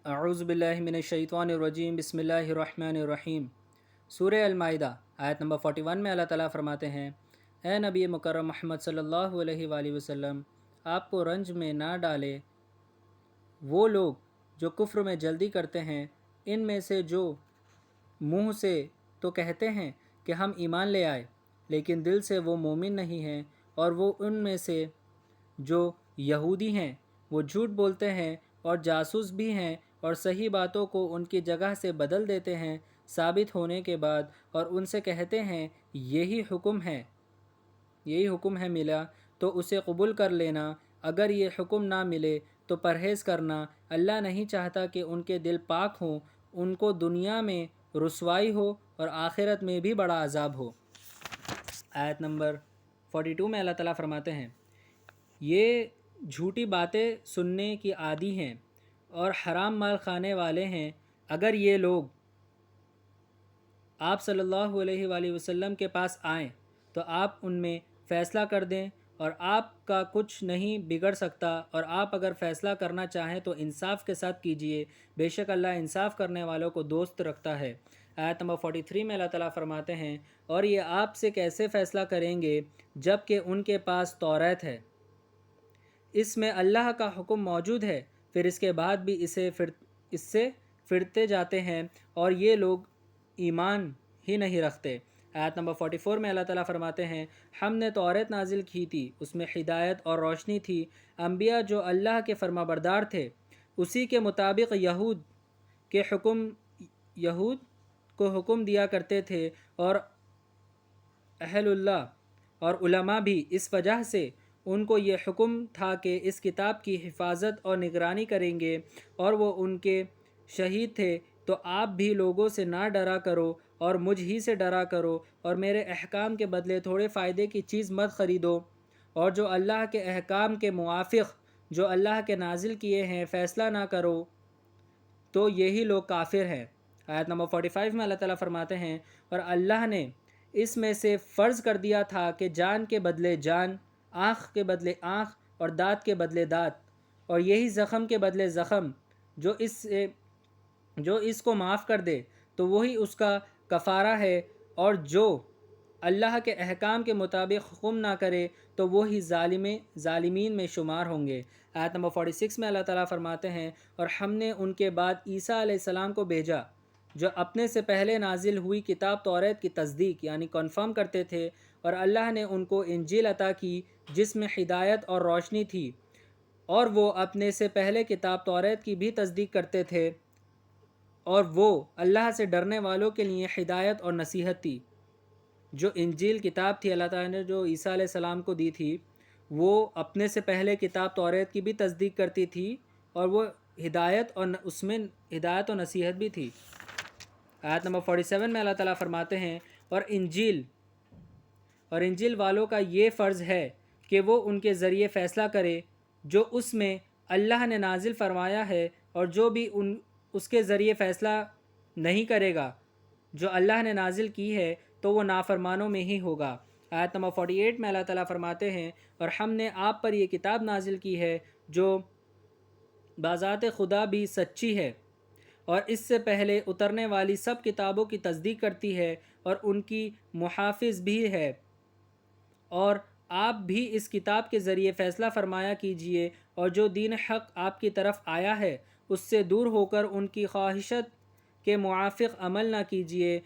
اعوذ باللہ من الشیطان الرجیم بسم اللہ الرحمن الرحیم۔ سورہ المائدہ آیت نمبر 41 میں اللہ تعالیٰ فرماتے ہیں، اے نبی مکرم محمد صلی اللہ علیہ وآلہ وسلم، آپ کو رنج میں نہ ڈالے وہ لوگ جو کفر میں جلدی کرتے ہیں، ان میں سے جو منہ سے تو کہتے ہیں کہ ہم ایمان لے آئے، لیکن دل سے وہ مومن نہیں ہیں، اور وہ ان میں سے جو یہودی ہیں وہ جھوٹ بولتے ہیں اور جاسوس بھی ہیں، اور صحیح باتوں کو ان کی جگہ سے بدل دیتے ہیں ثابت ہونے کے بعد، اور ان سے کہتے ہیں یہی حکم ہے ملا تو اسے قبول کر لینا، اگر یہ حکم نہ ملے تو پرہیز کرنا۔ اللہ نہیں چاہتا کہ ان کے دل پاک ہوں، ان کو دنیا میں رسوائی ہو اور آخرت میں بھی بڑا عذاب ہو۔ آیت نمبر 42 میں اللہ تعالیٰ فرماتے ہیں، یہ جھوٹی باتیں سننے کی عادی ہیں اور حرام مال کھانے والے ہیں، اگر یہ لوگ آپ صلی اللہ علیہ وآلہ وسلم کے پاس آئیں تو آپ ان میں فیصلہ کر دیں، اور آپ کا کچھ نہیں بگڑ سکتا، اور آپ اگر فیصلہ کرنا چاہیں تو انصاف کے ساتھ کیجئے، بے شک اللہ انصاف کرنے والوں کو دوست رکھتا ہے۔ آیت نمبر 43 میں اللہ تعالیٰ فرماتے ہیں، اور یہ آپ سے کیسے فیصلہ کریں گے جب کہ ان کے پاس توریت ہے، اس میں اللہ کا حکم موجود ہے، پھر اس کے بعد بھی اس سے پھرتے جاتے ہیں، اور یہ لوگ ایمان ہی نہیں رکھتے۔ آیت نمبر 44 میں اللہ تعالیٰ فرماتے ہیں، ہم نے توریت نازل کی تھی، اس میں ہدایت اور روشنی تھی، انبیاء جو اللہ کے فرما بردار تھے اسی کے مطابق یہود کو حکم دیا کرتے تھے، اور اہل اللہ اور علماء بھی اس وجہ سے ان کو یہ حکم تھا کہ اس کتاب کی حفاظت اور نگرانی کریں گے، اور وہ ان کے شہید تھے۔ تو آپ بھی لوگوں سے نہ ڈرا کرو اور مجھ ہی سے ڈرا کرو، اور میرے احکام کے بدلے تھوڑے فائدے کی چیز مت خریدو، اور جو اللہ کے احکام کے موافق جو اللہ کے نازل کیے ہیں فیصلہ نہ کرو تو یہی لوگ کافر ہیں۔ آیت نمبر 45 میں اللہ تعالیٰ فرماتے ہیں، اور اللہ نے اس میں سے فرض کر دیا تھا کہ جان کے بدلے جان، آنکھ کے بدلے آنکھ، اور دانت کے بدلے دانت، اور یہی زخم کے بدلے زخم، جو اس کو معاف کر دے تو وہی اس کا کفارہ ہے، اور جو اللہ کے احکام کے مطابق حکم نہ کرے تو وہی ظالمین میں شمار ہوں گے۔ آیت نمبر 46 میں اللہ تعالیٰ فرماتے ہیں، اور ہم نے ان کے بعد عیسیٰ علیہ السلام کو بھیجا جو اپنے سے پہلے نازل ہوئی کتاب توریت کی تصدیق یعنی کنفرم کرتے تھے، اور اللہ نے ان کو انجیل عطا کی جس میں ہدایت اور روشنی تھی، اور وہ اپنے سے پہلے کتاب توریت کی بھی تصدیق کرتے تھے، اور وہ اللہ سے ڈرنے والوں کے لیے ہدایت اور نصیحت تھی۔ جو انجیل کتاب تھی اللہ تعالیٰ نے جو عیسیٰ علیہ السلام کو دی تھی، وہ اپنے سے پہلے کتاب توریت کی بھی تصدیق کرتی تھی، اور وہ اس میں ہدایت و نصیحت بھی تھی۔ آیت نمبر 47 میں اللہ تعالیٰ فرماتے ہیں، اور انجیل والوں کا یہ فرض ہے کہ وہ ان کے ذریعے فیصلہ کرے جو اس میں اللہ نے نازل فرمایا ہے، اور جو بھی اس کے ذریعے فیصلہ نہیں کرے گا جو اللہ نے نازل کی ہے تو وہ نافرمانوں میں ہی ہوگا۔ آیت نمبر 48 میں اللہ تعالیٰ فرماتے ہیں، اور ہم نے آپ پر یہ کتاب نازل کی ہے جو بذات خدا بھی سچی ہے، اور اس سے پہلے اترنے والی سب کتابوں کی تصدیق کرتی ہے اور ان کی محافظ بھی ہے، اور آپ بھی اس کتاب کے ذریعے فیصلہ فرمایا کیجئے، اور جو دین حق آپ کی طرف آیا ہے اس سے دور ہو کر ان کی خواہشت کے موافق عمل نہ کیجئے۔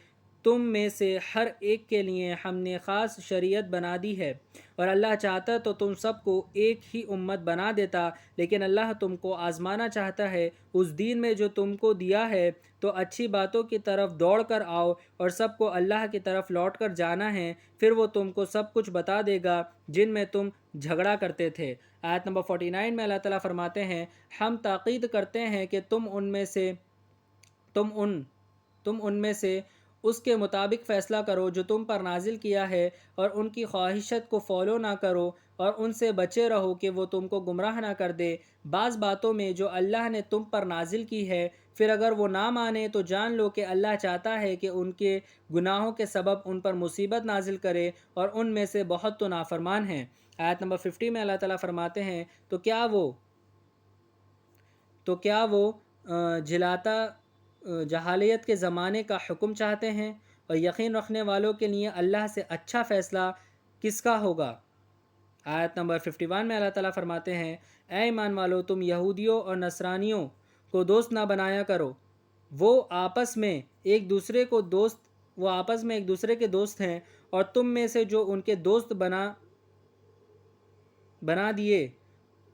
تم میں سے ہر ایک کے لیے ہم نے خاص شریعت بنا دی ہے، اور اللہ چاہتا تو تم سب کو ایک ہی امت بنا دیتا، لیکن اللہ تم کو آزمانا چاہتا ہے اس دین میں جو تم کو دیا ہے، تو اچھی باتوں کی طرف دوڑ کر آؤ، اور سب کو اللہ کی طرف لوٹ کر جانا ہے، پھر وہ تم کو سب کچھ بتا دے گا جن میں تم جھگڑا کرتے تھے۔ آیت نمبر 49 میں اللہ تعالیٰ فرماتے ہیں، ہم تاکید کرتے ہیں کہ تم ان میں سے اس کے مطابق فیصلہ کرو جو تم پر نازل کیا ہے، اور ان کی خواہشت کو فالو نہ کرو، اور ان سے بچے رہو کہ وہ تم کو گمراہ نہ کر دے بعض باتوں میں جو اللہ نے تم پر نازل کی ہے، پھر اگر وہ نہ مانے تو جان لو کہ اللہ چاہتا ہے کہ ان کے گناہوں کے سبب ان پر مصیبت نازل کرے، اور ان میں سے بہت تو نافرمان ہیں۔ آیت نمبر 50 میں اللہ تعالیٰ فرماتے ہیں، تو کیا وہ جھلاتا جہالیت کے زمانے کا حکم چاہتے ہیں، اور یقین رکھنے والوں کے لیے اللہ سے اچھا فیصلہ کس کا ہوگا۔ آیت نمبر 51 میں اللہ تعالیٰ فرماتے ہیں، اے ایمان والو، تم یہودیوں اور نصرانیوں کو دوست نہ بنایا کرو، وہ آپس میں ایک دوسرے کے دوست ہیں، اور تم میں سے جو ان کے دوست بنا دیے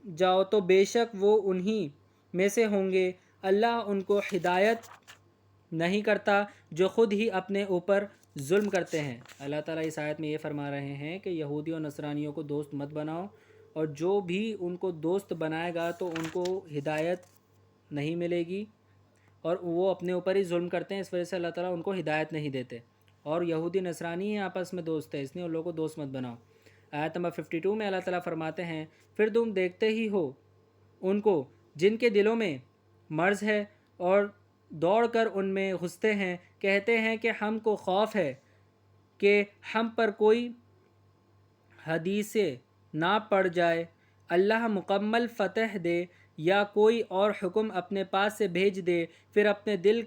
جاؤ تو بے شک وہ انہی میں سے ہوں گے۔ اللہ ان کو ہدایت نہیں کرتا جو خود ہی اپنے اوپر ظلم کرتے ہیں۔ اللہ تعالیٰ اس آیت میں یہ فرما رہے ہیں کہ یہودی اور نصرانیوں کو دوست مت بناؤ، اور جو بھی ان کو دوست بنائے گا تو ان کو ہدایت نہیں ملے گی، اور وہ اپنے اوپر ہی ظلم کرتے ہیں، اس وجہ سے اللہ تعالیٰ ان کو ہدایت نہیں دیتے، اور یہودی نصرانی ہی آپس میں دوست ہے، اس لیے ان لوگوں کو دوست مت بناؤ۔ آیت نمبر 52 میں اللہ تعالیٰ فرماتے ہیں، پھر تم دیکھتے ہی ہو ان کو جن کے دلوں میں مرض ہے، اور دوڑ کر ان میں گھستے ہیں، کہتے ہیں کہ ہم کو خوف ہے کہ ہم پر کوئی حدیث نہ پڑ جائے، اللہ مکمل فتح دے یا کوئی اور حکم اپنے پاس سے بھیج دے، پھر اپنے دل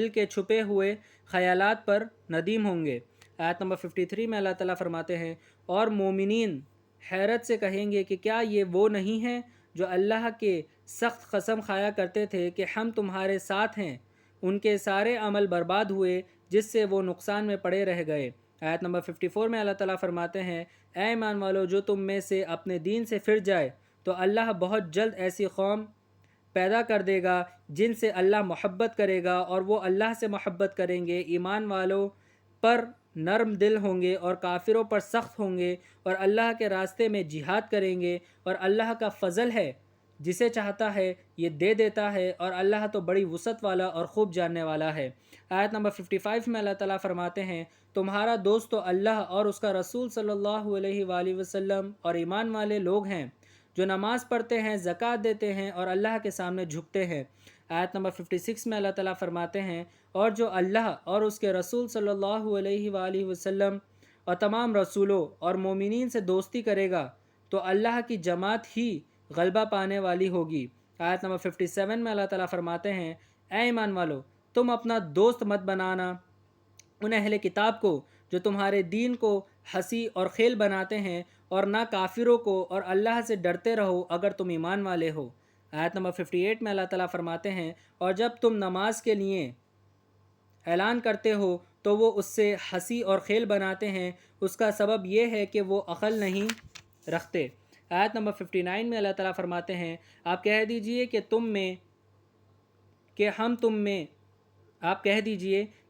کے چھپے ہوئے خیالات پر ندیم ہوں گے۔ آیت نمبر 53 میں اللہ تعالیٰ فرماتے ہیں، اور مومنین حیرت سے کہیں گے کہ کیا یہ وہ نہیں ہیں جو اللہ کے سخت قسم کھایا کرتے تھے کہ ہم تمہارے ساتھ ہیں، ان کے سارے عمل برباد ہوئے جس سے وہ نقصان میں پڑے رہ گئے۔ آیت نمبر 54 میں اللہ تعالیٰ فرماتے ہیں، اے ایمان والو، جو تم میں سے اپنے دین سے پھر جائے تو اللہ بہت جلد ایسی قوم پیدا کر دے گا جن سے اللہ محبت کرے گا، اور وہ اللہ سے محبت کریں گے، ایمان والوں پر نرم دل ہوں گے اور کافروں پر سخت ہوں گے، اور اللہ کے راستے میں جہاد کریں گے، اور اللہ کا فضل ہے، جسے چاہتا ہے یہ دے دیتا ہے، اور اللہ تو بڑی وسعت والا اور خوب جاننے والا ہے۔ آیت نمبر 55 میں اللہ تعالیٰ فرماتے ہیں، تمہارا دوست تو اللہ اور اس کا رسول صلی اللہ علیہ وآلہ وسلم اور ایمان والے لوگ ہیں جو نماز پڑھتے ہیں، زکوٰۃ دیتے ہیں اور اللہ کے سامنے جھکتے ہیں۔ آیت نمبر 56 میں اللہ تعالیٰ فرماتے ہیں، اور جو اللہ اور اس کے رسول صلی اللہ علیہ وآلہ وسلم اور تمام رسولوں اور مومنین سے دوستی کرے گا تو اللہ کی جماعت ہی غلبہ پانے والی ہوگی۔ آیت نمبر 57 میں اللہ تعالیٰ فرماتے ہیں، اے ایمان والو، تم اپنا دوست مت بنانا ان اہل کتاب کو جو تمہارے دین کو ہنسی اور کھیل بناتے ہیں، اور نہ کافروں کو، اور اللہ سے ڈرتے رہو اگر تم ایمان والے ہو۔ آیت نمبر 58 میں اللہ تعالیٰ فرماتے ہیں، اور جب تم نماز کے لیے اعلان کرتے ہو تو وہ اس سے ہنسی اور کھیل بناتے ہیں، اس کا سبب یہ ہے کہ وہ عقل نہیں رکھتے۔ آیت نمبر 59 میں اللہ تعالیٰ فرماتے ہیں، آپ کہہ دیجئے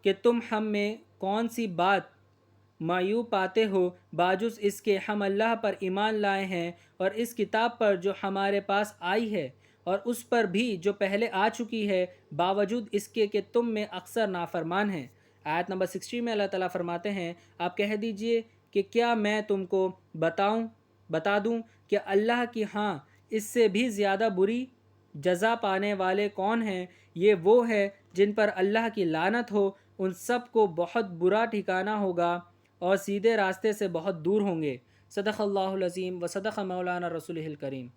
کہ تم ہم میں کون سی بات معیوب پاتے ہو، باجز اس کے ہم اللہ پر ایمان لائے ہیں، اور اس کتاب پر جو ہمارے پاس آئی ہے، اور اس پر بھی جو پہلے آ چکی ہے، باوجود اس کے کہ تم میں اکثر نافرمان ہیں۔ آیت نمبر 60 میں اللہ تعالیٰ فرماتے ہیں، آپ کہہ دیجئے کہ کیا میں تم کو بتا دوں کہ اللہ کی ہاں اس سے بھی زیادہ بری جزا پانے والے کون ہیں؟ یہ وہ ہے جن پر اللہ کی لعنت ہو، ان سب کو بہت برا ٹھکانہ ہوگا اور سیدھے راستے سے بہت دور ہوں گے۔ صدق اللہ العظیم و صدق مولانا رسولہ الکریم۔